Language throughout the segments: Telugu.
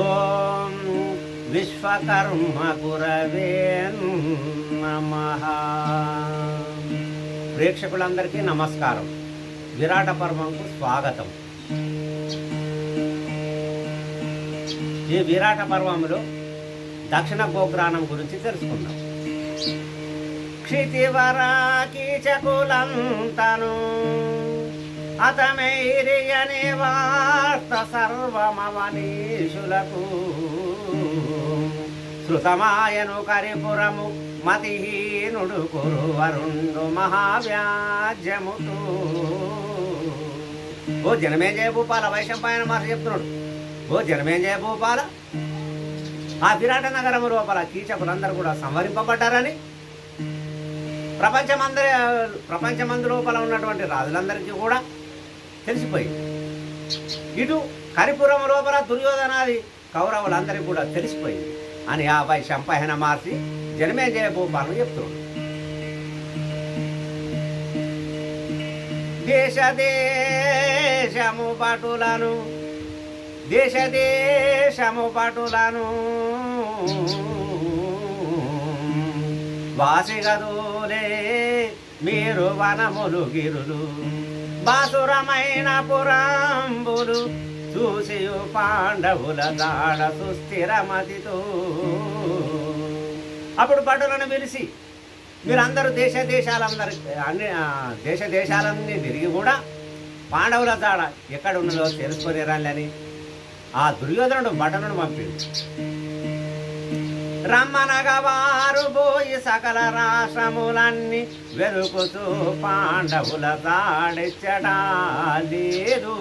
ఓం విశ్వకర్మ గురవే నమః. ప్రేక్షకులందరికీ నమస్కారం. విరాట పర్వంకు స్వాగతం. ఈ విరాట పర్వంలో దక్షిణ గోగ్రాణం గురించి తెలుసుకుందాం. క్షితివరా కీచకులంతను అతమైరియని వార్త సర్వమవనీషులకు శృతమాయను కరిపురము మతిహీనుడు కురువరుండు మహావ్యాజ్యముతూ. ఓ జనమేజయ భూపాల, వైశంపాయన మహర్షి చెప్తున్నాడు. ఓ జనమేజయ భూపాల, ఆ విరాట నగరం లోపల కీచకులందరూ కూడా సంహరింపబడ్డారని ప్రపంచమందు లోపల ఉన్నటువంటి రాజులందరికీ కూడా తెలిసిపోయింది. ఇటు కరిపురం లోపల దుర్యోధనాది కౌరవులందరికీ కూడా తెలిసిపోయింది అని ఆ వైశంపాయన మహర్షి జనమేజయ భూపాలను చెప్తున్నాడు. దేశము పటులను వాసిగదులే మీరు వనములు గిరులు బాసురమైన పురాంబులు చూసి పాండవుల దాడ సుస్థిరమతితో. అప్పుడు భటులను పిలిచి మీరందరూ దేశాలన్నీ తిరిగి కూడా పాండవుల దాడ ఎక్కడ ఉన్నదో తెలుసుకొని రాలని ఆ దుర్యోధనుడు భటులను పంపింది. రమ్మనగా వారు పోయి సకల రాష్ట్రములన్నీ వెలుకుతూ పాండవుల దాడెచ్చడా లేదు.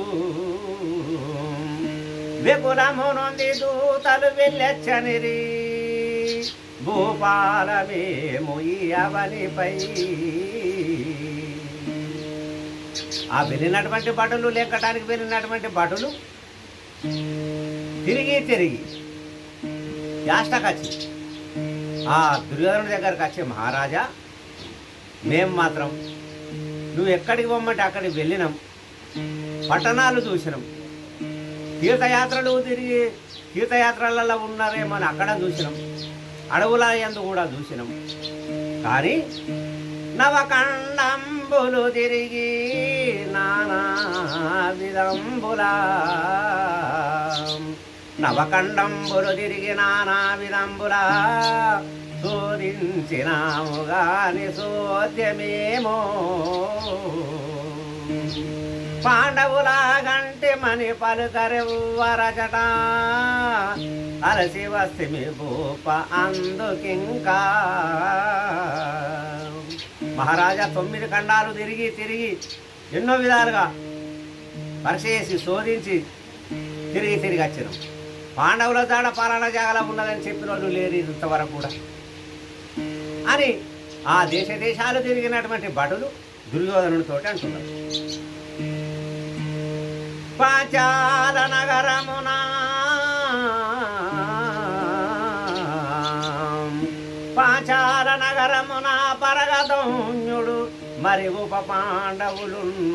విపులము నుండి దూతలు వెళ్ళెచ్చనిరి భూపాలమేము ఈ అవనిపై. ఆ వెళ్ళినటువంటి భటులు, లెక్కటానికి వెళ్ళినటువంటి భటులు తిరిగి యాష్టకచ్చి ఆ దుర్యోధనుడి దగ్గరకు వచ్చే, మహారాజా మేము మాత్రం నువ్వు ఎక్కడికి పొమ్మంటే అక్కడికి వెళ్ళినాం, పట్టణాలు చూసినాం, తీర్థయాత్రలలో ఉన్నారేమో అని అక్కడ చూసినాం, అడవుల యందు కూడా చూసినాం. కానీ నవకండంబులు తిరిగి నానా విధంబులా శోధించినాము గాని శోధ్యమేమో. పాండవులా గంటి మని పలుకరెవ్వరచట అలసి వస్తిమి భూప అందుకింకా. మహారాజా 9 ఖండాలు తిరిగి ఎన్నో విధాలుగా పరిచేసి శోధించి తిరిగి వచ్చినాం. పాండవుల దాడ పాలన జాగలా ఉన్నదని చెప్పిన వాళ్ళు లేరు ఇంతవరకు కూడా అని ఆ దేశాలు తిరిగినటువంటి భటులు దుర్యోధనుడితో అంటున్నారు. పాంచాల నగరమున పరగదౌన్యుడు మరి ఉప పాండవులున్నారయ్యా.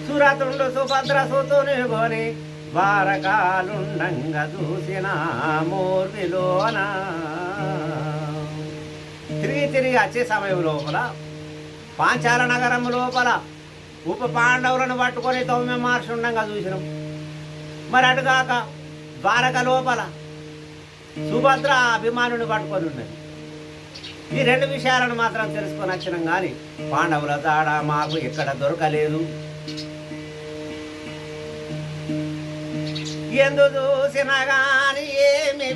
సురతుండు సుభద్ర సుతుని కొని వారకాలుండంగా చూసిన మూర్తిలోన. తిరిగి వచ్చే సమయం లోపల పాంచాల నగరం లోపల ఉప పాండవులను పట్టుకొని 9 మహర్షి ఉండంగా చూసినాం. మరి అటుగాక ద్వారక లోపల సుభద్ర అభిమానుని పట్టుకొని ఉన్నది. ఈ 2 విషయాలను మాత్రం తెలుసుకొని వచ్చినాం. కానీ పాండవుల దాడ మాకు ఎక్కడ దొరకలేదు. ఎందు చూసినా గాని ఏమి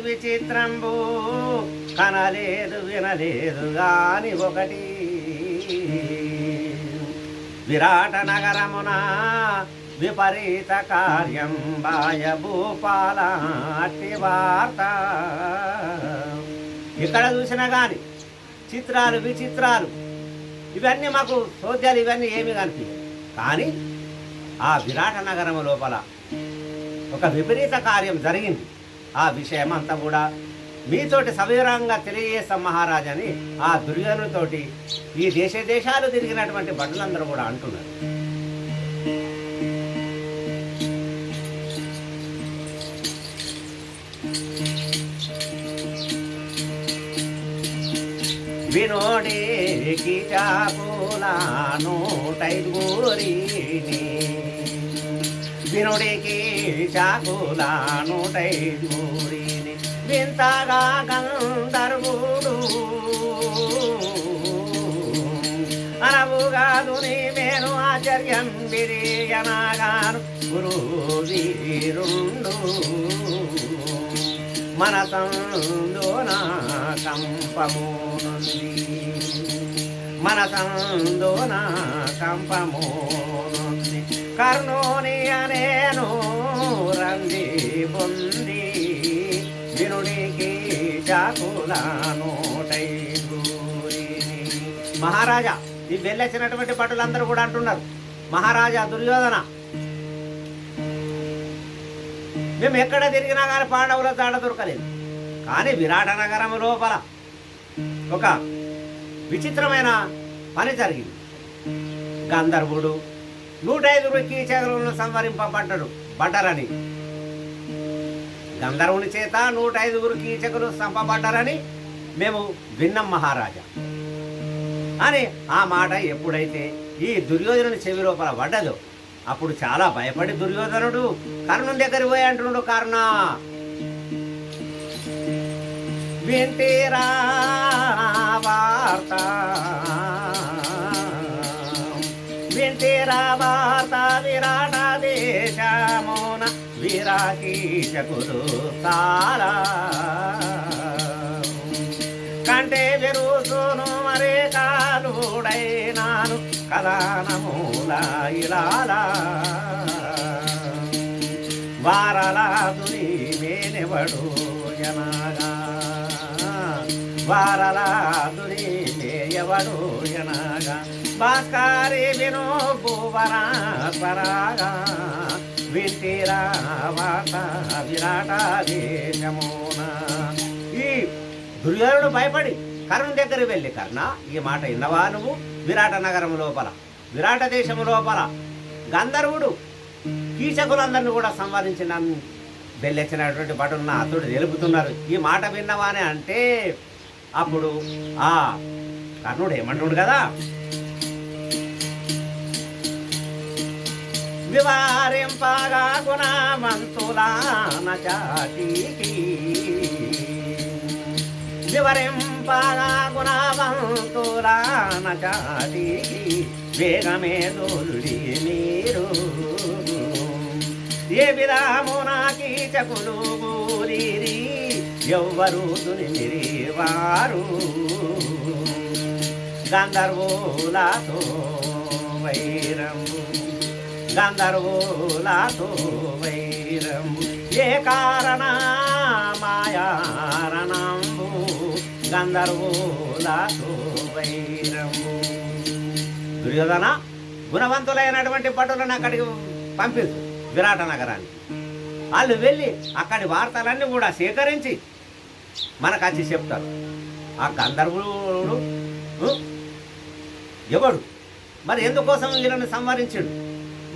విచిత్రంబు, కనలేదు వినలేదు గాని ఒకటి. విరాట నగరమున విపరీత కార్యం బాయ భూపాల అట్టి వార్త. ఇక్కడ చూసినా గాని చిత్రాలు విచిత్రాలు ఇవన్నీ మాకు సోద్యాలు ఇవన్నీ ఏమీ కనిపించవు. కానీ ఆ విరాట నగరం లోపల ఒక విపరీత కార్యం జరిగింది. ఆ విషయం అంతా కూడా మీతోటి సవివరంగా తెలియజేస్తాం మహారాజని ఆ దుర్యోధనుతోటి ఈ దేశాలు తిరిగినటువంటి భటులందరూ కూడా అంటున్నారు. వినోడేకి చాకులా 105 వినుడికి చాకులా 105 వింతగా గంధర్వుడు అనవుగాదు నీ మేను ఆశ్చర్యం బిరియనగాను గురు వీరుండు మనసందోన కంపమోనుంది మనసందోన కంపమోనుంది కర్ణోని అనేను రంది పొంది వినుడికి చాకుల 105 మహారాజా ఈ వెళ్ళొచ్చినటువంటి భటులందరూ కూడా అంటున్నారు, మహారాజా దుర్యోధన, మేము ఎక్కడ తిరిగినా కానీ పాండవుల జాడ దొరకలేదు. కానీ విరాట నగరం లోపల ఒక విచిత్రమైన పని జరిగింది. గంధర్వుడు 105 కీచకులను సంహరింపబడ్డాడు బడ్డరని, గంధర్వుని చేత 105 కీచకులు చంపబడ్డారని మేము విన్నాం మహారాజా అని. ఆ మాట ఎప్పుడైతే ఈ దుర్యోధనుని చెవి లోపల పడ్డదో అప్పుడు చాలా భయపడి దుర్యోధనుడు కర్ణుని దగ్గరికి పోయి అంటున్నాడు, కర్ణ వింటిరా వార్త వింటిరా వార్త విరాట దేశమున విరాకీచకులు చాలా కంటే విరుసును మరే కాలుడైనాను కదానమూల ఇలాలా వారలాదుని మేనెవడు ఎనగా వారలాదుని మేయవడు ఎనగా భాస్కరి విను భువరా పరాగా వింటిరా వాత విరాట దేశమున. ఈ దుర్యోధనుడు భయపడి కర్ణుని దగ్గరికి వెళ్ళి, కర్ణ ఈ మాట విన్నవా నువ్వు? విరాట నగరం లోపల విరాట దేశం లోపల గంధర్వుడు కీచకులందరినీ కూడా సంహరించిన వెళ్ళొచ్చినటువంటి భటులు అతడు తెలుపుతున్నారు, ఈ మాట విన్నవానే అంటే అప్పుడు ఆ కర్ణుడు ఏమంటుడు కదా, వివారింపగా గుణవంతులాన చాటికి వివరింపగా గుణవంతులాన చాటికి వేగమే దోలుడి మీరు ఏ విధమున కీచకులు గూరిరి ఎవ్వరు దునిమిరి వారు గంధర్వులతో వైరము గంధర్వులతో వైరము ఏ కారణ మాయారణంబు గంధర్వులతో వైరము. దుర్యోధన గుణవంతులైనటువంటి భటులను అక్కడికి పంపించు విరాట నగరానికి. వాళ్ళు వెళ్ళి అక్కడి వార్తలన్నీ కూడా సేకరించి మనకు వచ్చి చెప్తారు. ఆ గంధర్వుడు ఎవడు, మరి ఎందుకోసం వీళ్ళని సంహరించాడు,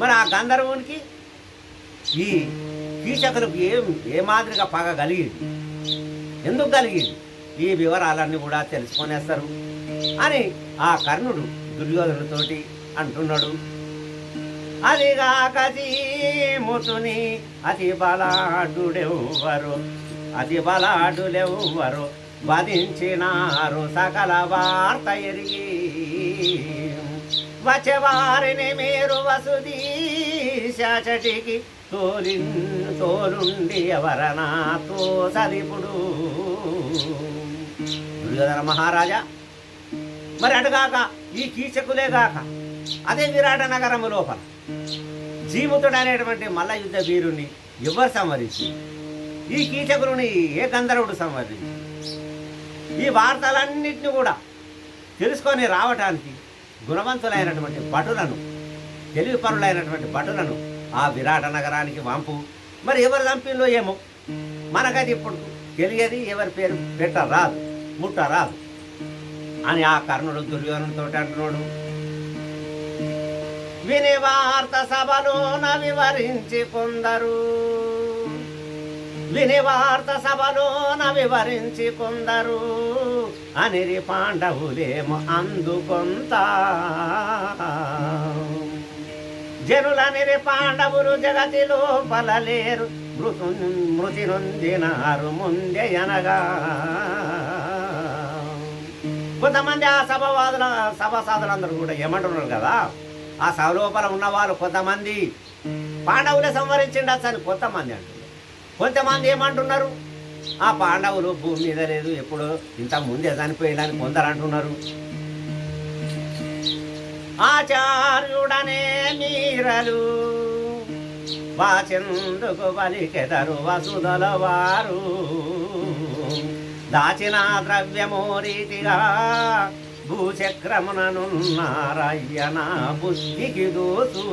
మరి ఆ గంధర్వునికి ఈ కీచకులకు ఏ మాదిరిగా పగ కలిగింది, ఎందుకు కలిగింది, ఈ వివరాలన్నీ కూడా తెలుసుకొనేస్తారు అని ఆ కర్ణుడు దుర్యోధనుడితోటి అంటున్నాడు. అదిగాక జీముతుని అతి బలాఢులెవ్వరు వధించినారు సకల వార్త ఎరిగి వచ్చేవారిని మీరు వసుదీశటికి తోలుండి ఎవరనాతో సదిపుడు. దుర్యోధన మహారాజా, మరి అటుగాక ఈ కీచకులే గాక అదే విరాట నగరము లోపల జీముతుడు అనేటువంటి మల్ల యుద్ధ వీరుణ్ణి ఎవరు సంవరించి, ఈ కీచకులని ఏ గంధర్వుడు సంవరించి, ఈ వార్తలన్నింటినీ కూడా తెలుసుకొని రావటానికి గుణవంతులైనటువంటి భటులను, తెలివిపరులైనటువంటి భటులను ఆ విరాట నగరానికి వంపు. మరి ఎవరు చంపిలో ఏమో మనకది ఇప్పుడు తెలియదు, ఎవరి పేరు పెట్టరాదు, ముట్టరాదు అని ఆ కర్ణుడు దుర్యోధనుతో అంటున్నాడు. విని వార్త సభలోన వివరించి కొందరు, విని వార్త సభలోన వివరించి కొందరు, అనిరి పాండవులేమో అందుకొంత. జనులనిరి పాండవులు జగతిలో పలలేరు, మృతి నొందినారు ముందే అనగా. కొంతమంది ఆ సభాసాదులందరూ కూడా ఏమంటున్నారు కదా, ఆ సభ లోపల ఉన్న వాళ్ళు కొంతమంది పాండవులే సంవరించిండొచ్చు అని కొంతమంది అంటున్నారు. కొంతమంది ఏమంటున్నారు, ఆ పాండవులు భూమి మీద లేదు, ఎప్పుడు ఇంత ముందే చనిపోయిందని కొందరు అంటున్నారు. ఆచార్యుడనే మీరలు వాచెందుకు బలికెదరు వసుదల వారు, దాచిన ద్రవ్యమో రీతిగా భూచక్రముననున్నారయ్యన బుద్ధికి దోసు.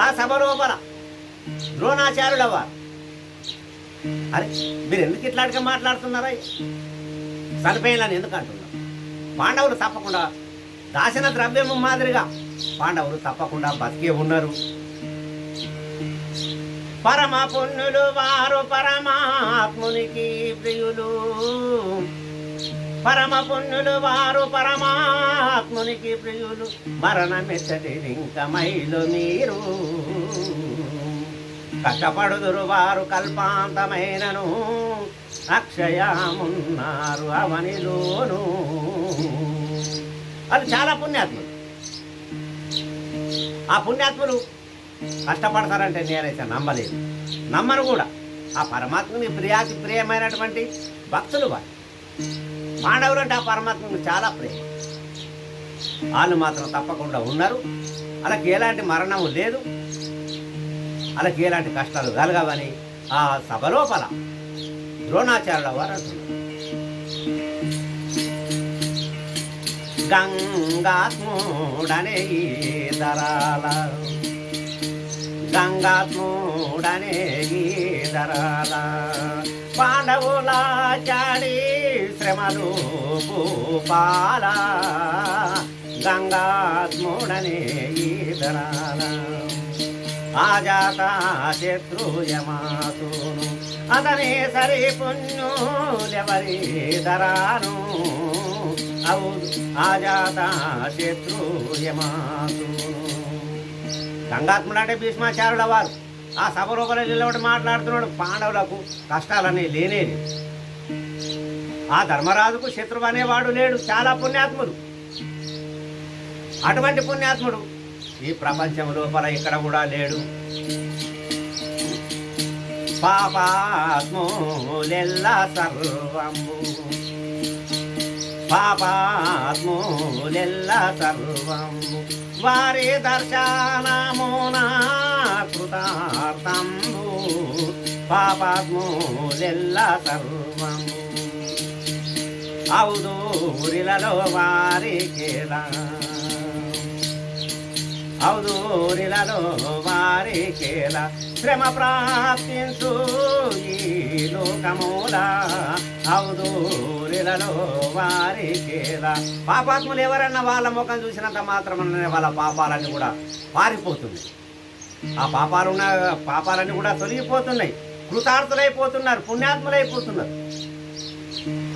ఆ సభ లోపల ద్రోణాచార్యుల వారు, అరే మీరు ఎందుకు ఇట్లాంటిగా మాట్లాడుతున్నారా, చనిపోయినని ఎందుకు అంటున్నారు? పాండవులు తప్పకుండా దాచిన ద్రవ్యము మాదిరిగా పాండవులు తప్పకుండా బతికే ఉన్నారు. పరమ పుణ్యులు వారు పరమాత్మునికి ప్రియులు, పరమ పుణ్యులు వారు పరమాత్మునికి ప్రియులు, మరణమెచ్చటి ఇంక మైలు మీరు. కష్టపడుదురు వారు కల్పాంతమైనను, అక్షయమున్నారు అవనిలోను. అది చాలా పుణ్యాత్ములు. ఆ పుణ్యాత్ములు కష్టపడతారంటే నేనైతే నమ్మలేదు, నమ్మను కూడా. ఆ పరమాత్మని ప్రియమైనటువంటి భక్తులు వారు. మానవులు అంటే ఆ పరమాత్మకు చాలా ప్రేమ. వాళ్ళు మాత్రం తప్పకుండా ఉన్నారు. వాళ్ళకి ఎలాంటి మరణము లేదు, వాళ్ళకి ఎలాంటి కష్టాలు కలగవని ఆ సభ లోపల ద్రోణాచార్యుల వారు అంటున్నారు. గంగాత్ముడనే ఈదరాల, గంగాత్ముడనే ఈదరాల, పాండవుల చాడి శ్రమలు భూపాల, గంగాత్ముడనే ఈదరాల. ఆజాత శత్రుయమాతును అతనే సరి పుణ్యులెవరి ధరాను, అవును ఆజాత శత్రుయమాతును. గంగాత్ముడు అంటే భీష్మాచార్యుల వారు ఆ సభ లోపల నిలబడి మాట్లాడుతున్నాడు. పాండవులకు కష్టాలనే లేనేది. ఆ ధర్మరాజుకు శత్రువు అనేవాడు లేడు. చాలా పుణ్యాత్ముడు. అటువంటి పుణ్యాత్ముడు ఈ ప్రపంచం లోపల ఇక్కడ కూడా లేడు. పాపాత్ములెల్ల సర్వము, పాపాత్ములెల్ల సర్వము, వారి దర్శనమునా కృతార్థంబు, పాపాత్ములెల్ల సర్వము. ఔదూరిలలో వారికేలా, ఔదూరిలలో వారికేలా శ్రమ ప్రాప్తించు ఈ లోకమూల, ఔదూరిలలో వారికేలా. పాపాత్ములు ఎవరన్నా వాళ్ళ ముఖం చూసినంత మాత్రమే వాళ్ళ పాపాలన్నీ కూడా పారిపోతున్నాయి. ఆ పాపాలన్నీ కూడా తొలగిపోతున్నాయి. కృతార్థులైపోతున్నారు, పుణ్యాత్ములైపోతున్నారు.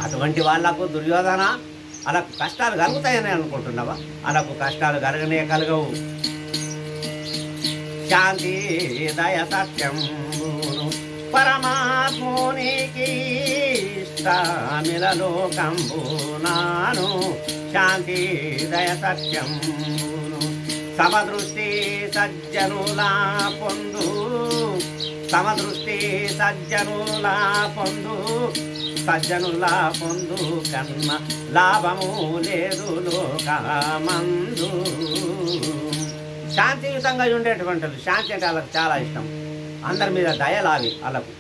అటువంటి వాళ్లకు దుర్యోధన అలాకు కష్టాలు కలుగుతాయని అనుకుంటున్నావా? అలాకు కష్టాలు కలగవు. శాంతి దయ సత్యంబును పరమాత్మునికి ఇష్టమిలలోకంబునాను, శాంతి దయ సత్యంబును సమదృష్టి సజ్జనులా పొందు, సమదృష్టి సజ్జనులా పొందు, సజ్జనులా పొందు కన్న లాభము లేదు లోకమందు. శాంతియుతంగా ఉండేటువంటి శాంతి అంటే వాళ్ళకి చాలా ఇష్టం. అందరి మీద దయలావి వాళ్ళకు.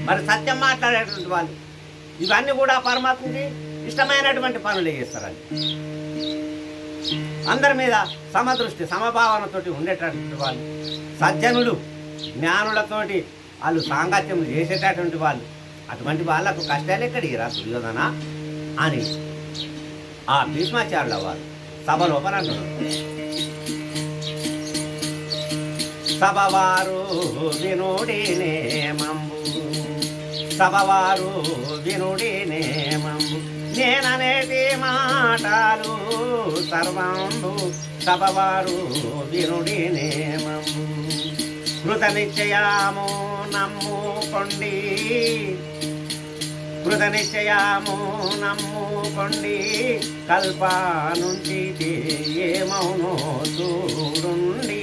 మరి సత్యం మాట్లాడేటువంటి వాళ్ళు ఇవన్నీ కూడా పరమాత్మకి ఇష్టమైనటువంటి పనులు చేస్తారని. అందరి మీద సమదృష్టి సమభావనతోటి ఉండేటటువంటి వాళ్ళు సజ్జనులు, జ్ఞానులతోటి వాళ్ళు సాంగత్యం చేసేటటువంటి వాళ్ళు, అటువంటి వాళ్ళకు కష్టాలు ఎక్కడికి రా దుర్యోధన అని ఆ భీష్మాచార్యుల వారు సభ లోపల అంటున్నారు. సభవారు వినుడి నేమంబు, సభవారు వినుడి నేమంబు, నేననేటి మాటలు సర్వంబు, సభవారు వినుడి నేమంబు. కృత నిశ్చయాము నమ్ముకొండి, కృత నిశ్చయాము నమ్ముకొండి, కల్ప నుంచి ఏమౌనో చూడుండి,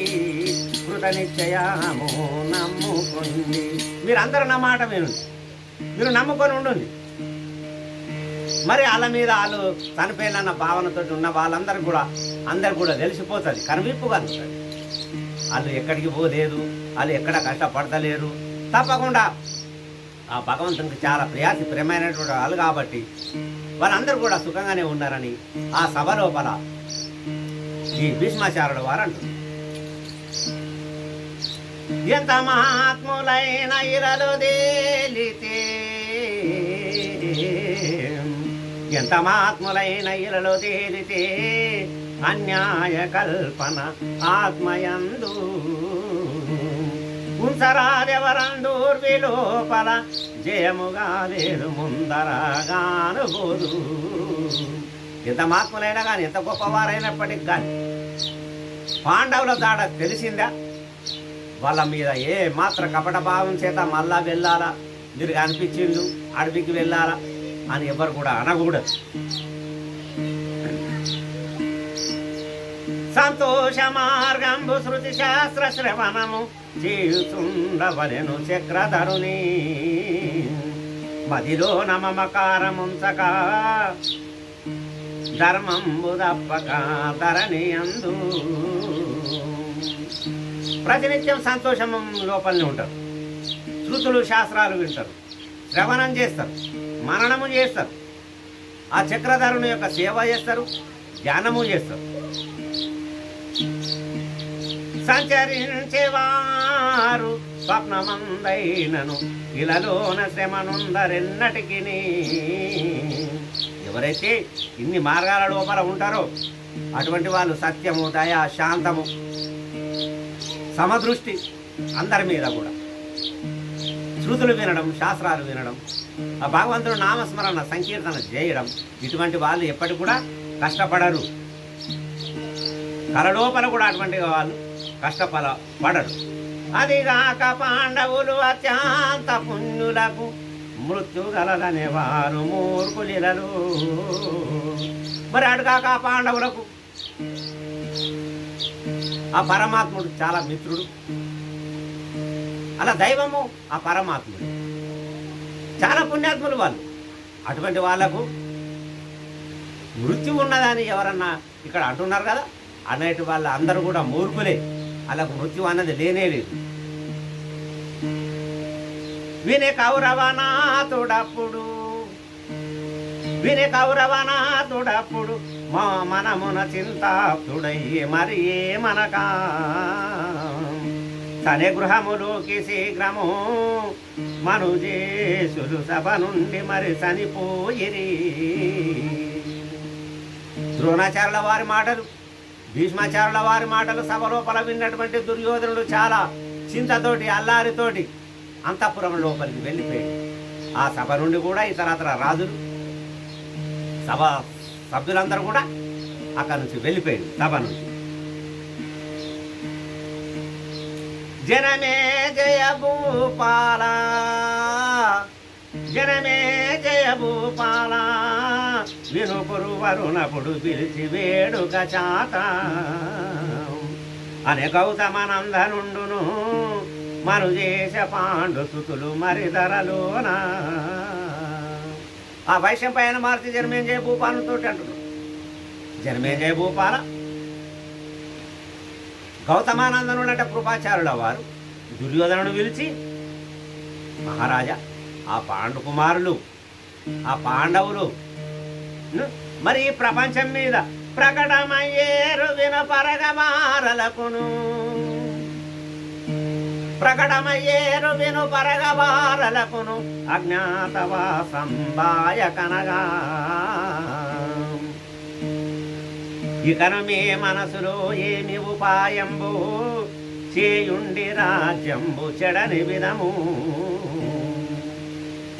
కృత నిశ్చయాము నమ్ముకోండి. మీరందరూ నా మాట వినండి, మీరు నమ్ముకొని ఉండండి. మరి వాళ్ళ మీద వాళ్ళు చనిపోయిన భావనతో ఉన్న వాళ్ళందరూ కూడా అందరు కూడా తెలిసిపోతుంది, కనువిప్పుగా ఉంటుంది. వాళ్ళు ఎక్కడికి పోలేదు, వాళ్ళు ఎక్కడ కష్టపడతలేరు. తప్పకుండా ఆ భగవంతునికి చాలా ప్రియమైనటువంటి వాళ్ళు కాబట్టి వాళ్ళందరూ కూడా సుఖంగానే ఉన్నారని ఆ సభ లోపల ఈ భీష్మాచార్యుల వారు అంటున్నారు. ఎంత మహాత్ములైన ఇరలు తేలితే, ఎంత మహాత్ములైన ఇరలు తేలితే, అన్యాయ కల్పన ఆత్మయందు ఉంచరాదెవరందూర్వి లోపల, జయముగా లేరు ముందరగానుబోదు. ఎంత మహాత్ములైనా కానీ, ఎంత గొప్పవారైనప్పటికి కానీ పాండవుల దాడ తెలిసిందా? వాళ్ళ మీద ఏ మాత్ర కపట భావం చేత మళ్ళా వెళ్ళాలా, మీరు అనిపించిండు అడవికి వెళ్ళాలా అని ఎవరు కూడా అనకూడదు. సంతోష మార్గంబు శృతి శాస్త్ర శ్రవణము చేయుచుండవలెను చక్రధరుని, మదిలో నమకారముంచక ధర్మంబు తప్పక ధరణి అందు. ప్రతినిత్యం సంతోషం లోపలనే ఉంటారు, శృతులు శాస్త్రాలు వింటారు, శ్రవణం చేస్తారు, మననము చేస్తారు, ఆ చక్రధరుని యొక్క సేవ చేస్తారు, ధ్యానము చేస్తారు. సంచరించేవారు స్వప్నమందైనను ఇలలోన శ్రమనుందరెన్నటికి. ఎవరైతే ఇన్ని మార్గాల లోపల ఉంటారో అటువంటి వాళ్ళు సత్యము, దయ, శాంతము, సమదృష్టి అందరి మీద కూడా, శృతులు వినడం, శాస్త్రాలు వినడం, ఆ భగవంతుడు నామస్మరణ సంకీర్తన చేయడం, ఇటువంటి వాళ్ళు ఎప్పటికి కూడా కష్టపడరు. కలలోపల కూడా అటువంటి వాళ్ళు కష్టపడరు. అదిగాక పాండవులు అత్యంత పుణ్యులకు మృత్యు గలదనే వారు మూర్ఖులిలరు. మరి అడుగాక పాండవులకు ఆ పరమాత్ముడు చాలా మిత్రుడు, అలా దైవము ఆ పరమాత్ముడు, చాలా పుణ్యాత్ములు వాళ్ళు. అటువంటి వాళ్లకు మృత్యు ఉన్నదని ఎవరన్నా ఇక్కడ అంటున్నారు కదా, అనేటి వాళ్ళ అందరూ కూడా మూర్ఖులే, వాళ్ళకు మృత్యు అన్నది లేనే లేదు. వినే కౌరవనాథుడప్పుడు, వినే కౌరవనాథుడప్పుడు మా మనమున చింతాప్తుడయ్యే మరి ఏమనగా, తనే గృహములోకి శీఘ్రము మనుజేసులు సభ నుండి మరి చనిపోయిరి. ద్రోణాచార్యుల వారి మాటలు, భీష్మాచార్యుల వారి మాటలు సభ లోపల విన్నటువంటి దుర్యోధనుడు చాలా చింతతోటి, అల్లారితోటి అంతఃపురం లోపలికి వెళ్ళిపోయాడు. ఆ సభ నుండి కూడా ఇతరతర రాజులు, సభ సభ్యులందరూ కూడా అక్కడి నుంచి వెళ్ళిపోయాడు సభ నుంచి. జనమే జయ భూపాల, జనమే జయ భూపాల, వినుపురు వరుణపుడు పిలిచి వేడుక చాత, అనే గౌతమనందనుండును మనుజేశ పాండు సుతులు మరిధరలోన. ఆ వైశ్యం పైన మారుతి జనమేజయ భూపాలతో అంటున్నాడు. జనమేజయ భూపాల గౌతమానందనుడు అంటే కృపాచార్యుల వారు దుర్యోధనుడు పిలిచి, మహారాజా ఆ పాండు కుమారులు, ఆ పాండవులు మరి ఈ ప్రపంచం మీద ప్రకటమయ్యేరు వినపరగ మారలకును. ప్రకటమయ్యేరు విను పరగవారలకును అజ్ఞాతవాసంబాయకనగా ఇకను మీ మనసులో ఏమి ఉపాయంబు చేయుండి రాజ్యంబు చెడని విధము.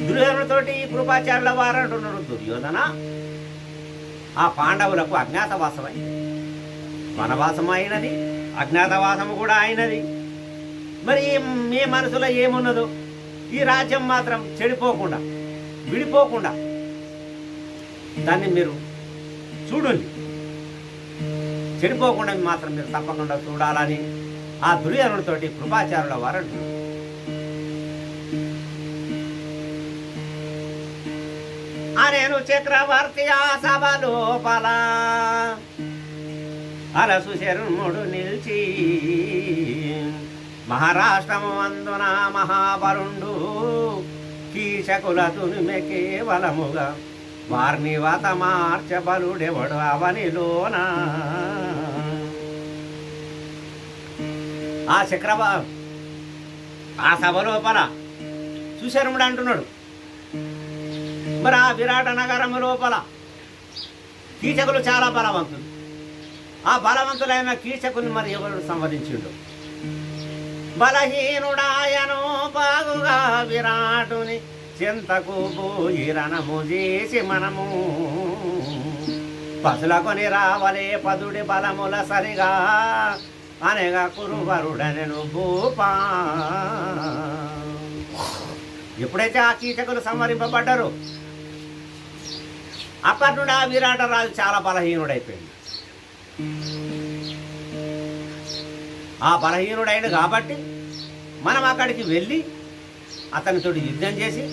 దుర్యోధనతోటి కృపాచార్యుల వారంటున్నారు, దుర్యోధన ఆ పాండవులకు అజ్ఞాతవాసమైంది, వనవాసం అయినది, అజ్ఞాతవాసము కూడా అయినది. మరి మీ మనసులో ఏమున్నదో ఈ రాజ్యం మాత్రం చెడిపోకుండా విడిపోకుండా దాన్ని మీరు చూడండి, చెడిపోకుండా మాత్రం మీరు తప్పకుండా చూడాలని ఆ దుర్యోధనుడితోటి కృపాచార్యుల వారు అంటున్నారు. అనేను చక్రవర్తి ఆ సభ లోపల అలసు శర్ముడు నిలిచి మహారాష్ట్రము అందున మహాబరుండు కీచకుల తునిమె కేవలముగా వారిని వత మార్చబలుడెవడు అవనిలోన. ఆ సభ లోపల సుశర్ముడు అంటున్నాడు, మరి ఆ విరాట నగరం లోపల కీచకులు చాలా బలవంతులు. ఆ బలవంతులైన కీచకుని మరి ఎవరు సంవరించిండు? బలహీనుడాయను బాగుగా విరాటుని చింతకు పోయి రణము చేసి మనము పసులకొని రావలే పదుడి బలముల సరిగా అనగా కురువరుడనెను భూపా. ఎప్పుడైతే ఆ కీచకులు సంవరింపబడ్డారో అప్పటి నుండి ఆ విరాట రాజు చాలా బలహీనుడైపోయింది. ఆ బలహీనుడైన కాబట్టి మనం అక్కడికి వెళ్ళి అతనితో యుద్ధం చేసి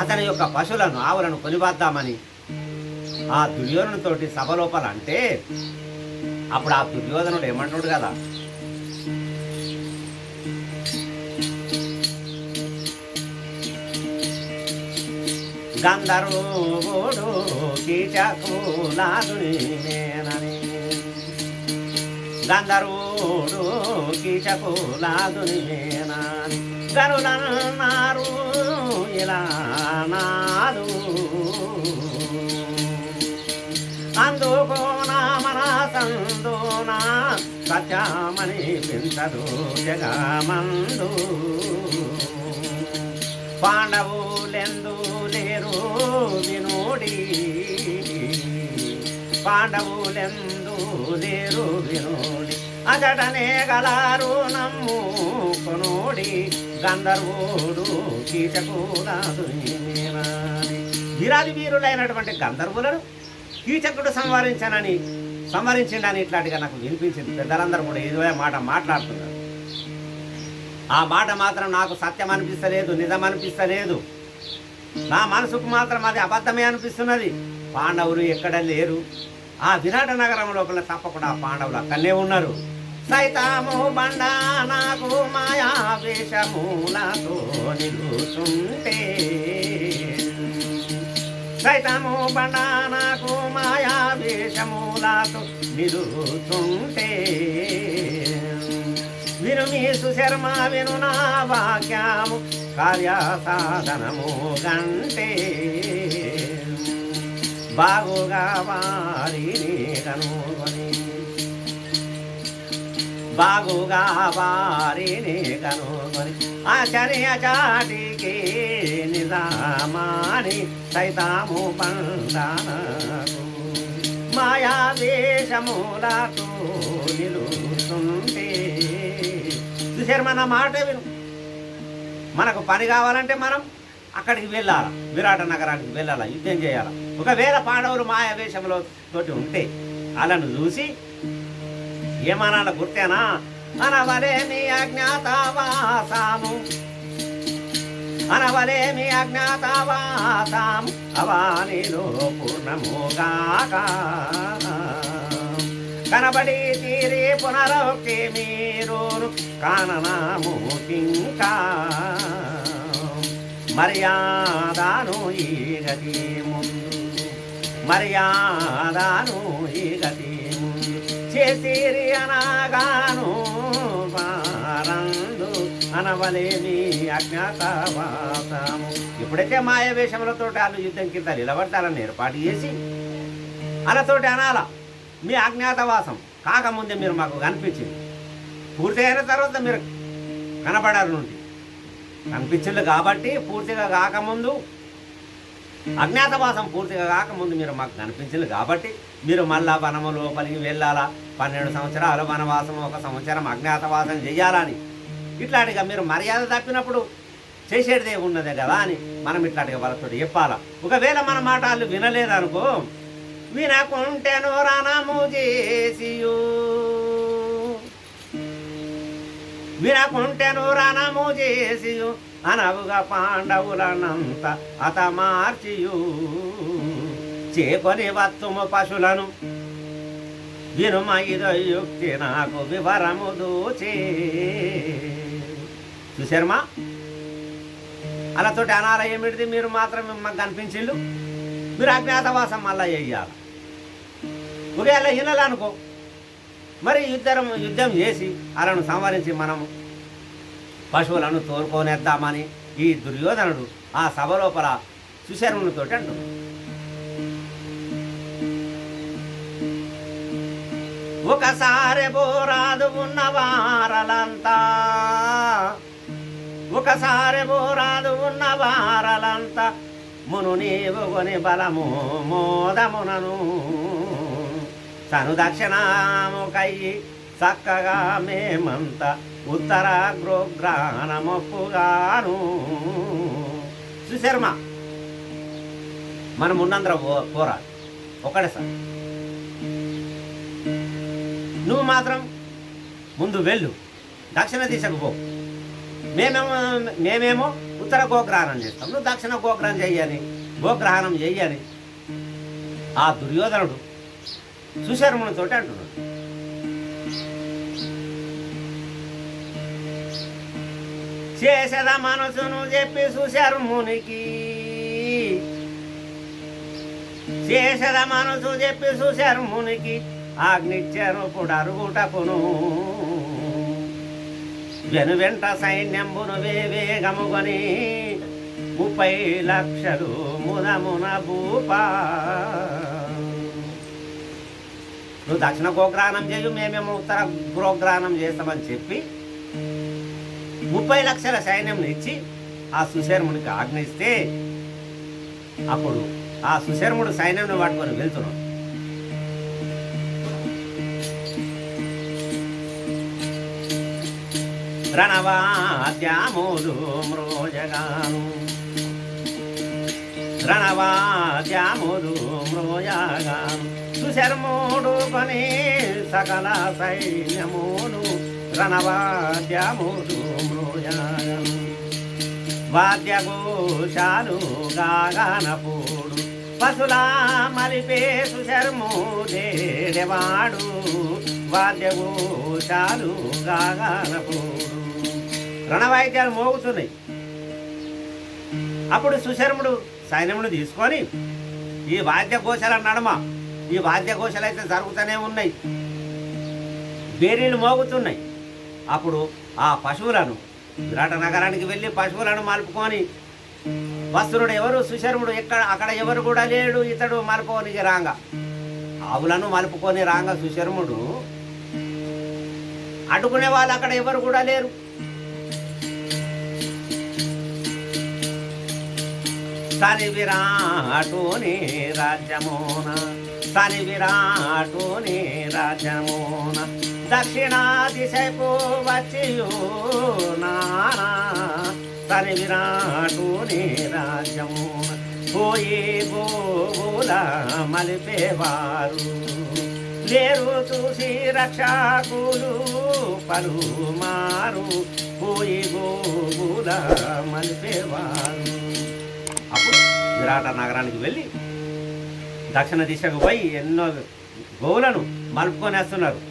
అతని యొక్క పశువులను ఆవులను కొనివద్దామని ఆ దుర్యోధనుతోటి సభ లోపల అంటే అప్పుడు ఆ దుర్యోధనుడు ఏమంటున్నాడు కదా, గంధర్వుడు కీచకులాదుని నేనని, గంధర్వుడు కీచకులాదుని నేనని గరులన్నారు ఇలా నాదు. అందుకోనా మన సందోనా సత్యమని పించదు జగమందు. పాండవులెందు లేరు వినోడి, పాండవులెందు లేరు వినోడి అతడనే గలారు నమ్ముకొనోడి గంధర్వుడు కీచకుడు. వీరాది వీరులైనటువంటి గంధర్వులను కీచకుడు సంవరించిండని ఇట్లాంటిగా నాకు వినిపించింది. పెద్దలందరూ కూడా ఏదో మాట మాట్లాడుతున్నారు. ఆ మాట మాత్రం నాకు సత్యం అనిపిస్తలేదు, నిజం అనిపిస్తలేదు. నా మనసుకు మాత్రం అది అబద్ధమే అనిపిస్తున్నది. పాండవులు ఎక్కడ లేరు. ఆ విరాట నగరం లోపల తప్పకుండా ఆ పాండవులు అక్కడనే ఉన్నారు. సైతాము బండ నాకు మాయా వేషములతో నిలుచుంటే, సైతాము బండ నాకు మాయా వేషములతో నిలుచుంటే, విను మీ సుశర్మ విను నా వాక్యము కార్యసాధనము గంటే, బాగుగా వారిని కనుగొని, బాగుగా వారిని కనుగొని ఆచర్య చాటికి నిజామాని సైతాము బంధనకు మాయా వేషములతో నిలుస్తుంటే. సుశర్మ నా మాట విను, మనకు పని కావాలంటే మనం అక్కడికి వెళ్ళాలా, విరాట నగరానికి వెళ్ళాలా, యుద్ధం చేయాలా. ఒకవేళ పాండవులు మాయా వేషంలో తోటి ఉంటే వాళ్ళను చూసి ఏమనాల గుర్తేనా, అనవలేమి అజ్ఞాతవాసాము, అనవలేమి అజ్ఞాతవాసాము అవానిలో పూర్ణముగాక. కనబడి తీరి పునరొక్కి మీరు కాననాము కింకా, మర్యాదను ఈ గతి ముందు, మర్యాదను ఈ గతి ముందు చేసిరి అనగాను వారందు అనవలేని అజ్ఞాతవాసము. ఎప్పుడైతే మాయావేషములతో వాళ్ళు యుద్ధం కింద నిలబడతారని ఏర్పాటు చేసి అలాతోటి అనాల మీ అజ్ఞాతవాసం కాకముందే మీరు మాకు కనిపించింది, పూర్తి అయిన తర్వాత మీరు కనపడారు నుండి కనిపించింది కాబట్టి పూర్తిగా కాకముందు అజ్ఞాతవాసం పూర్తిగా కాకముందు మీరు మాకు కనిపించింది కాబట్టి మీరు మళ్ళా వనము లోపలికి వెళ్ళాలా, 12 సంవత్సరాలు వనవాసం, 1 సంవత్సరం అజ్ఞాతవాసం చేయాలని ఇట్లాంటిగా మీరు మర్యాద తప్పినప్పుడు చేసేటిదే ఉన్నదే కదా అని మనం ఇట్లాంటిగా వాళ్ళతో చెప్పాలా. ఒకవేళ మన మాట వాళ్ళు వినలేదనుకో, వినకుంటేను రణము చేసియు, వినకుంటేను రణము చేసియు అనవుగా పాండవులనంత అతమార్చియు చేకొని వత్తుము పశులను వినుమ ఇదయుక్తి నాకు వివరము దూచే. చూశారమ్మా, అలాతోటి అనాల ఏమిటిది, మీరు మాత్రం మాకు కనిపించిండు, మీరు అజ్ఞాతవాసం మళ్ళా చేయాలి. ఒకవేళ వినాలనుకో మరి యుద్ధం చేసి వాళ్ళను సంహరించి మనము పశువులను తోలుకొనేద్దామని ఈ దుర్యోధనుడు ఆ సభ లోపల సుశర్మునితో అంటున్నాడు. ఒకసారి బోరాదు ఉన్న వారలంతా, ఒకసారి బోరాదు ఉన్న వారలంతా మును నీవు కొని బలము మోదమునను తను దక్షిణము కయ్యి చక్కగా మేమంత ఉత్తరాగ్రోగ్రానమొప్పుగాను. సుశర్మ మనం ఉన్నందరూ పోరాడు ఒకటే సార్, నువ్వు మాత్రం ముందు వెళ్ళు, దక్షిణ దిశకు పో, మేమేమో ఉత్తర గోగ్రహణం చేస్తాం, నువ్వు దక్షిణ గోగ్రహణం చెయ్యని ఆ దుర్యోధనుడు సుశర్మునితో అంటున్నాడు. చేసద మనసును చెప్పి సుశర్మునికి, చేసద మనసు చెప్పి సుశర్మునికి ఆజ్ఞిచ్చారు పుడరుగుటకును వెనువెంట సైన్యంబును వేగముగని 30 లక్షలు మునమున భూపా. నువ్వు దక్షిణ గోగ్రహణం చేయు, మేమేమో ఉత్తర గోగ్రహణం చేస్తామని చెప్పి 30 లక్షల సైన్యం ఇచ్చి ఆ సుశర్మునికి ఆజ్ఞయిస్తే అప్పుడు ఆ సుశర్ముడు సైన్యం పట్టుకొని వెళ్తున్నాడు. రణవాద్యాములు మ్రోజగాను, రణవాద్యాములు మ్రోజగాను సుశర్ముడు కొని సకల సైన్యమును రణవాద్యములు మ్రోజగాను. వాద్యఘోషాలు గానపూడు పశులా మలిపే సుశర్ముడేడెవాడు వాద్యఘోషాలు గానపూడు. రణవాయిద్యాలు మోగుతున్నాయి. అప్పుడు సుశర్ముడు సైన్యమును తీసుకొని ఈ వాద్యఘోషాల నడుమ, ఈ వాద్యఘోషాలు అయితే జరుగుతూనే ఉన్నాయి, బేరీలు మోగుతున్నాయి. అప్పుడు ఆ పశువులను విరాట నగరానికి వెళ్ళి పశువులను మలుపుకొని వస్తువుడు ఎవరు సుశర్ముడు అక్కడ ఎవరు కూడా లేడు, ఇతడు మలుపుకోనికి రాంగ ఆవులను మలుపుకొని రాంగ సుశర్ముడు అడ్డుకునే వాళ్ళు అక్కడ ఎవరు కూడా లేరు. సని విరాటోని రాజ్యమోన, సని విరాటోని రాజ్యమోన దక్షిణా దిశకు వచ్చియో నానా సని విరాటోని రాజ్యమోన పోయి గోవుల మలిపేవారు లేరు చూసి రక్షకులు పలుమారు పోయి గోవుల మలిపేవారు. అప్పుడు విరాట నగరానికి వెళ్ళి దక్షిణ దిశకు పోయి ఎన్నో గోవులను మలుపుకొని వస్తున్నారు.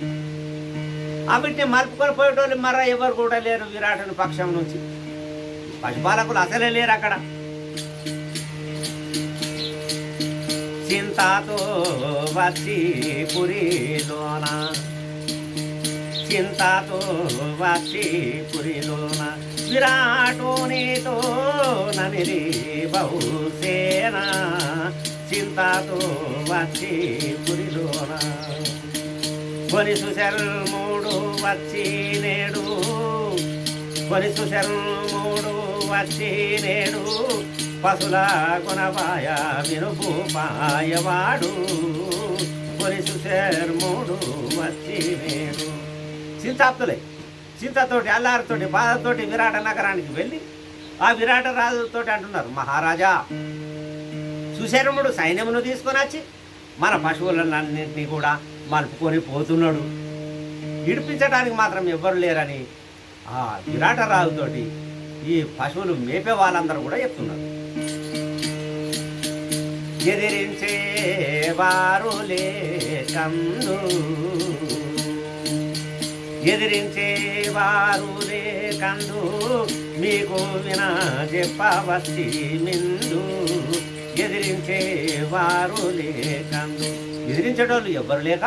వీటిని మలుపుకొని పోయేటోళ్ళు మర ఎవరు కూడా లేరు విరాటుని పక్షం నుంచి. పశుపాలకులు అసలే లేరు అక్కడ. చింతతో వచ్చి పురిలోన, చింతతో వచ్చి పురిలోన విరాటోనితో నమిరి బహుసేన చింతతో వచ్చి పురిలోన కొనిసు శర్ముడు వచ్చి నేడు కొనిసు శర్ముడు వచ్చి నేడు పశుల గుణపాయ వినుపు పాయవాడు కొనిసు శర్ముడు వచ్చి నేడు చింతాప్తులే చింతతోటి అల్లారితోటి బాధతోటి విరాట నగరానికి వెళ్ళి ఆ విరాట రాజుతోటి అంటున్నారు, మహారాజా సుశర్ముడు సైన్యమును తీసుకొని వచ్చి మన పశువులన్నింటినీ కూడా మలుపుకొని పోతున్నాడు, ఇడిపించడానికి మాత్రం ఎవ్వరు లేరని ఆ విరాట రాజుతోటి ఈ పశువులు మేపే వాళ్ళందరూ కూడా చెప్తున్నారు. ఎదిరించే వారు లేకందు ఎదిరించే వారు లేకందు మీకు వినా చెప్పవచ్చి మిందు ఎదిరించే వారు లేకందు ఎదిరించేటోళ్ళు ఎవ్వరు లేక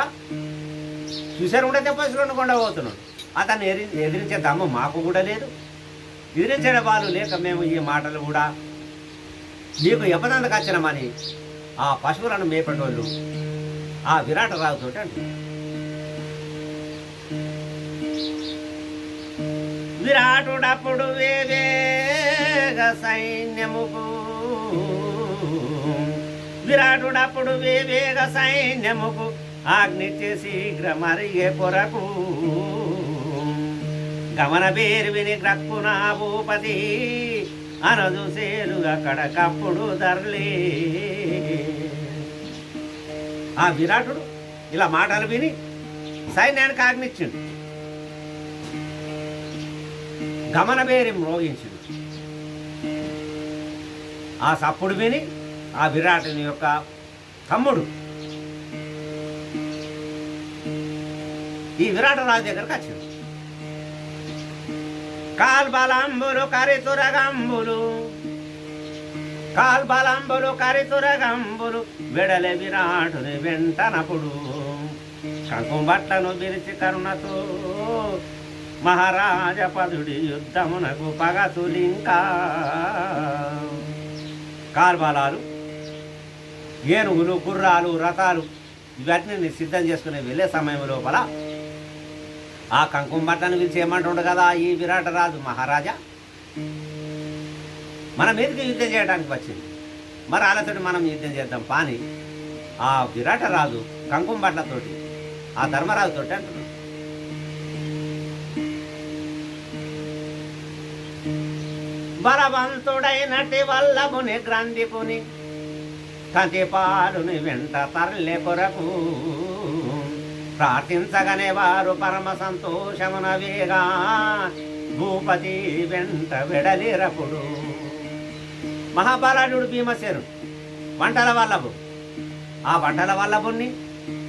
సుశర్ముడే తెప్పసుకొని కొండ పోతున్నాడు. అతన్ని ఎదిరించే దమ్ము మాకు కూడా లేదు, ఎదిరించే వాళ్ళు లేక మేము ఈ మాటలు కూడా మీకు ఎప్పదంతకు వచ్చినామని ఆ పశువులను మేపేటోళ్ళు ఆ విరాట రాజుతోటి అంటున్నారు. విరాటుడప్పుడు వేవేగ సైన్యముకు విరాటుడప్పుడు వేవేగ సైన్యముకు ఆజ్ఞించే శీఘ్రమరిగే కొరకు గమన పేరు విని గ్రక్కున భూపతి అనదు సేలుగా కడకప్పుడు ధరలే. ఆ విరాటుడు ఇలా మాటలు విని సైన్యానికి ఆజ్ఞించిండు, గమన పేరు మ్రోగించిండు. ఆ సప్పుడు విని ఆ విరాటుని యొక్క తమ్ముడు ఈ విరాట రాజు దగ్గరకు వచ్చింది. కాల్బలంబులు కరితురగంబులు కాల్బలంబులు కరితురగంబులు వెడలె విరాటుని వెంటనప్పుడు కంకుంబట్లను విరిచి కరుణతో మహారాజ పదుడి యుద్ధమునకు పగతులింకా. కాల్బలాలు, ఏనుగులు, గుర్రాలు, రథాలు ఇవన్నీ సిద్ధం చేసుకుని వెళ్ళే సమయం లోపల ఆ కంకుంబట్టను పిలిచి ఏమంటుండు కదా ఈ విరాట రాజు, మహారాజా మన మీదకి యుద్ధం చేయడానికి వచ్చింది, మరి వాళ్ళతోటి మనం యుద్ధం చేద్దాం పాని ఆ విరాట రాజు కంకుంబట్లతోటి ఆ ధర్మరాజుతోటి అంటున్నాడు. బలవంతుడైనటి వల్లభుని గ్రంథిపుని కంటి పాలుని వెంట తరలే కొరకు ప్రార్థించగనే వారు పరమ సంతోషమున వేగా భూపతి వెంట వెడలిరపుడు. మహాబలాఢ్యుడు భీమసేనుడు వంటల వల్లభు, ఆ వంటల వల్లభుని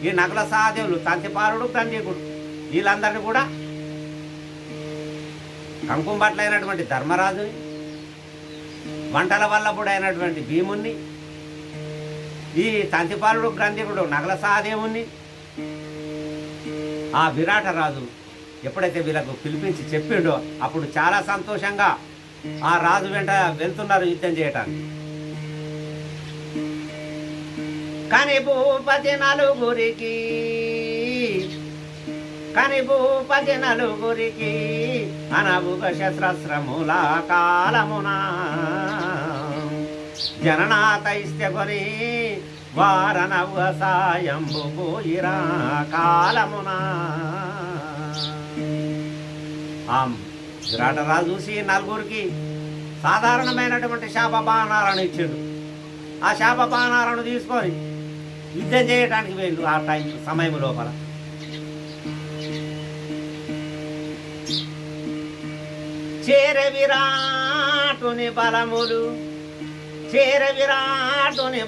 ఈ నకుల సహదేవులు తంతిపాలుడు గ్రంథికుడు వీళ్ళందరినీ కూడా కంకుంబట్లైనటువంటి ధర్మరాజుని వంటల వల్లభుడైనటువంటి భీముణ్ణి ఈ తంతిపాలుడు గ్రంథికుడు నకుల సహదేవుణ్ణి ఆ విరాట రాజు ఎప్పుడైతే వీళ్ళకు పిలిపించి చెప్పిండో అప్పుడు చాలా సంతోషంగా ఆ రాజు వెంట వెళ్తున్నారు యుద్ధం చేయటానికి. కానీ భూపతి నలుగురికి అనవుగ శస్త్రముల కాలమున జననాథైస్త్య కొని వారనవ సాయంబు పోయిరా కాలమున. విరాటరాజు చూసి నలుగురికి సాధారణమైనటువంటి శాప బాణాలను ఇచ్చిండు. ఆ శాప బాణాలను తీసుకొని యుద్ధం చేయడానికి వెళ్ళు. ఆ సమయం లోపల చేర విరాటుని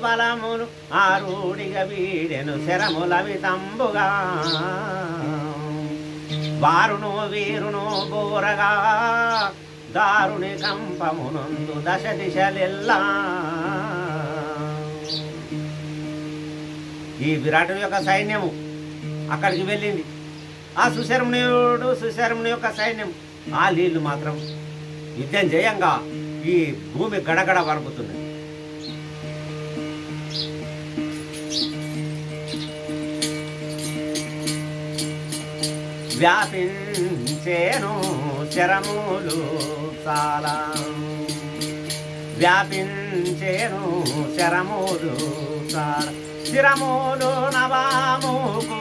బలములు ఆరుడిగా వీడెను శరములవి తంబుగా వారును వీరును బోరగా దారుని కంపమునందు దశ దిశలెల్లా. ఈ విరాటుని యొక్క సైన్యము అక్కడికి వెళ్ళింది. ఆ సుశర్ముని యొక్క సైన్యం ఆ నీళ్లు మాత్రం యుద్ధం చేయంగా ఈ భూమి గడగడ వణుకుతున్నది. వ్యాపించేను శరములు చాలా, వ్యాపించేను శరములు చాలా, శిరములు నవాముకు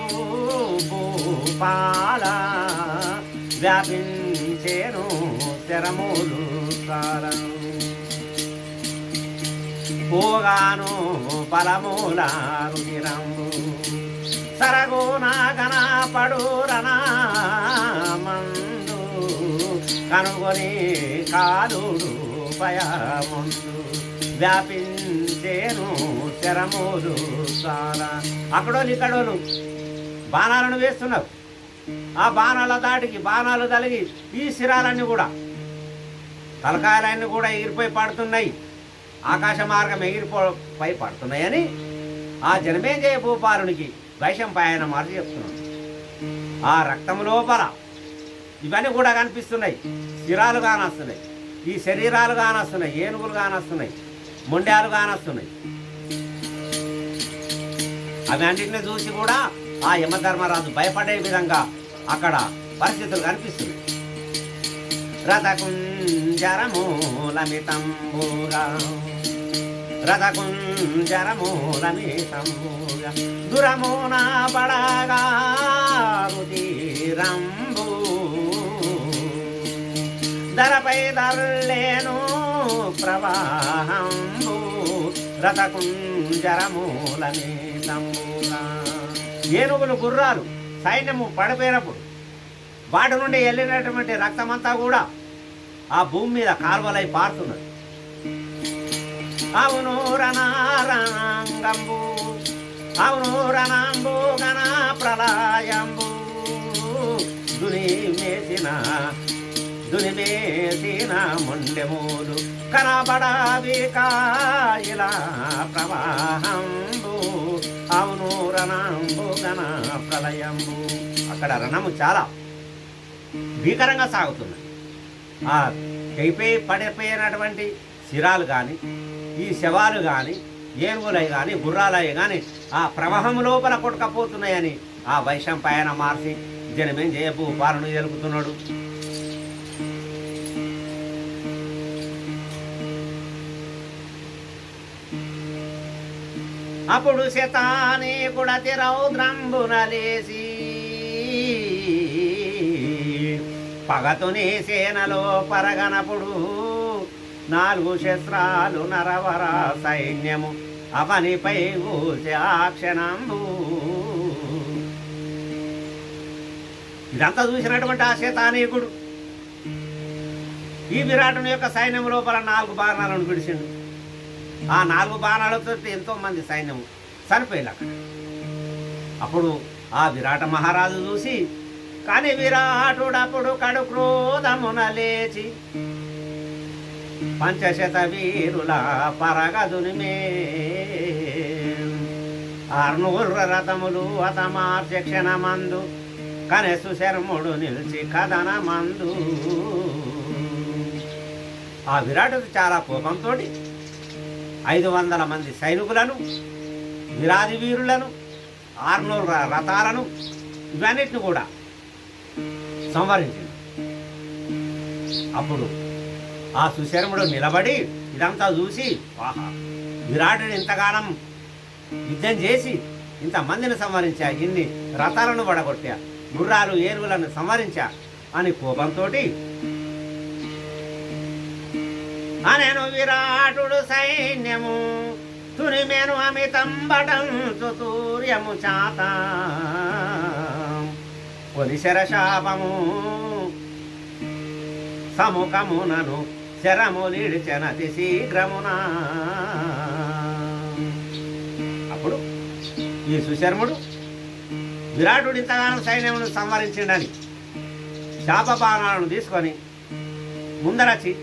భూపాల, వ్యాపించేను శరములు చాలా. పోగాను పలముల రుచిరంబు సరగున గణపడురనా మందు, కనుగొని కాలుడు భయముందు, వ్యాపించేను శరములు చాలా. అక్కడోళ్ళు ఇక్కడోళ్ళు బాణాలను వేస్తున్నారు. ఆ బాణాల దాటికి బాణాలు తలిగి ఈ శిరాలన్నీ కూడా తలకాయలన్నీ కూడా ఎగిరిపోయి పడుతున్నాయి. ఆకాశ మార్గం ఎగిరిపోయి పడుతున్నాయని ఆ జనమేజయ భూపాలునికి వైశంపాయన మాట చెప్తున్నాడు. ఆ రక్తం లోపల ఇవన్నీ కూడా కనిపిస్తున్నాయి. శిరాలు కానొస్తున్నాయి, ఈ శరీరాలు కానొస్తున్నాయి, ఏనుగులు కానొస్తున్నాయి, మొండ్యాలు కానొస్తున్నాయి. అవి అన్నింటిని చూసి కూడా ఆ యమధర్మరాజు భయపడే విధంగా అక్కడ పరిస్థితులు కనిపిస్తున్నాయి. రథకుంజరమూలమితంబూగా, రథకుంజరమూలమితంబూగా, దురమున పడగా రుధిరంబు, ధరపై దర్లేను ప్రవాహంబు, రథకుంజరమూలమితంబూగా. ఏనుగులు గుర్రాలు సైన్యము పడిపోయినప్పుడు వాటి నుండి వెళ్ళినటువంటి రక్తమంతా కూడా ఆ భూమి మీద కాలువలై పారుతున్నది. అవును రణారంగంబు, అవును రణంబు గణ ప్రళయంబు, దునిమేసిన మొండెమూలు కనబడవి కాయిలా ప్రవాహంబు, అవును రణంబు గణ ప్రళయంబు. అక్కడ రణము చాలా భీకరంగా సాగుతున్నది. ఆ తెగిపోయి పడిపోయినటువంటి శిరాలు కానీ, ఈ శవాలు కానీ, ఏనుగులై కానీ, గుర్రాలై కానీ ఆ ప్రవాహం లోపల కొట్టుకపోతున్నాయని ఆ వైశంపాయన మార్చి జనమేం చేయపు పాలను తెలుపుతున్నాడు. అప్పుడు శతాని కుడతి రౌద్రంబునలేసి, పగతుని సేనలో పరగనప్పుడు 4 శస్త్రాలు నరవర సైన్యము అవనిపై ఊసే ఆ క్షణంబు. ఇదంతా చూసినటువంటి ఆ శతానీకుడు ఈ విరాటుని యొక్క సైన్యం లోపల 4 బాణాలను విడిచిండు. ఆ 4 బాణాలతో ఎంతో మంది సైన్యము చనిపోయింది అక్కడ. అప్పుడు ఆ విరాట మహారాజు చూసి, కానీ విరాటుడప్పుడు కడు క్రోధమున లేచి 500 వీరుల పరగదునిమే 600 రథములు అతమార్చ క్షణమందు, కనెసు శర్ముడు నిలిచి కథన మందు. ఆ విరాటుడు చాలా కోపంతో 500 మంది సైనికులను, విరాది వీరులను, 600 రథాలను ఇవన్నిటిని కూడా సంవరించింది. అప్పుడు ఆ సుశర్ముడు నిలబడి ఇదంతా చూసి, ఆహా, విరాటుడు ఇంతగానం యుద్ధం చేసి ఇంతమందిని సంవరించా, ఇన్ని రథాలను పడగొట్టా, గుర్రాలు ఏనుగులను సంవరించా అని కోపంతో అనేను విరాటుడు సైన్యము తునిమేను అమితంబటం చుతూర్యము చాత కొలిశర శాపము సముఖమునను శరములిడిచెనతి శీఘ్రమునా. అప్పుడు ఈ సుశర్ముడు విరాటుడు ఇంతగానో సైన్యమును సంవరించిండని శాపబాణాలను తీసుకొని ముందరచి